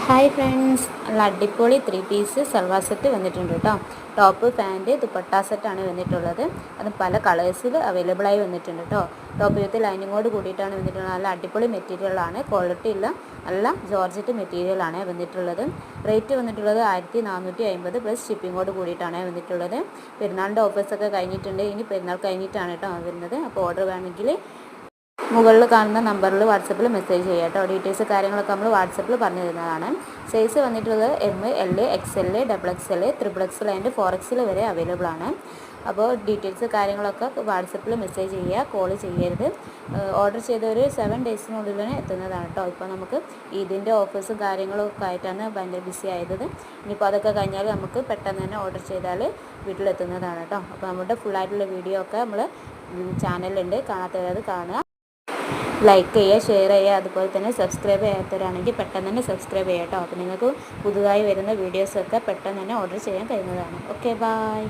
Hi friends, നല്ല അടിപൊളി 3 piece salwar set വന്നിട്ടുണ്ട് കേട്ടോ. ടോപ്പ്, പാൻറ്റ്, ദുപ്പട്ട സെറ്റാണ് വന്നിട്ടുള്ളത്. അത് പല കളേഴ്സിൽ അവൈലബിളായി വന്നിട്ടുണ്ട് കേട്ടോ. ടോപ്പ് വിത്ത് ലൈനിങ്ങോട് കൂടിയിട്ടാണ് വന്നിട്ടുള്ളത്. നല്ല അടിപൊളി മെറ്റീരിയലാണ്, ക്വാളിറ്റി ഉള്ള നല്ല ജോർജറ്റ് മെറ്റീരിയലാണ് വന്നിട്ടുള്ളത്. റേറ്റ് വന്നിട്ടുള്ളത് 1450 പ്ലസ് ഷിപ്പിങ്ങോട് കൂടിയിട്ടാണ് വന്നിട്ടുള്ളത്. പെരുന്നാളിൻ്റെ ഓഫേഴ്സൊക്കെ കഴിഞ്ഞിട്ടുണ്ട്. ഇനി പെരുന്നാൾ കഴിഞ്ഞിട്ടാണ് കേട്ടോ വരുന്നത്. അപ്പോൾ ഓർഡർ വേണമെങ്കിൽ മുകളിൽ കാണുന്ന നമ്പറിൽ വാട്സപ്പിൽ മെസ്സേജ് ചെയ്യുക കേട്ടോ. ഡീറ്റെയിൽസ് കാര്യങ്ങളൊക്കെ നമ്മൾ വാട്സപ്പിൽ പറഞ്ഞു തരുന്നതാണ്. സൈസ് വന്നിട്ടുള്ളത് M, L, XL, XXL, XXL and 4XL വരെ അവൈലബിൾ ആണ്. അപ്പോൾ ഡീറ്റെയിൽസ് കാര്യങ്ങളൊക്കെ വാട്സപ്പിൽ മെസ്സേജ് ചെയ്യുക, കോൾ ചെയ്യരുത്. ഓർഡർ ചെയ്ത ഒരു 7 ഡേയ്സിനുള്ളിൽ തന്നെ എത്തുന്നതാണ് കേട്ടോ. ഇപ്പോൾ നമുക്ക് ഇതിൻ്റെ ഓഫേഴ്സും കാര്യങ്ങളും ഒക്കെ ആയിട്ടാണ് ഭയങ്കര ബിസി ആയത്. ഇനിയിപ്പോൾ അതൊക്കെ കഴിഞ്ഞാൽ നമുക്ക് പെട്ടെന്ന് തന്നെ ഓർഡർ ചെയ്താൽ വീട്ടിലെത്തുന്നതാണ് കേട്ടോ. അപ്പോൾ നമ്മുടെ ഫുള്ളായിട്ടുള്ള വീഡിയോ ഒക്കെ നമ്മൾ ചാനലിലുണ്ട്, കാണാത്തവരത് കാണുക, ലൈക്ക് ചെയ്യുക, ഷെയർ ചെയ്യുക. അതുപോലെ തന്നെ സബ്സ്ക്രൈബ് ചെയ്യാത്തവരാണെങ്കിൽ പെട്ടെന്ന് തന്നെ സബ്സ്ക്രൈബ് ചെയ്യുക കേട്ടോ. അപ്പോൾ നിങ്ങൾക്ക് പുതുതായി വരുന്ന വീഡിയോസൊക്കെ പെട്ടെന്ന് തന്നെ ഓർഡർ ചെയ്യാൻ കഴിയുന്നതാണ്. Okay, by.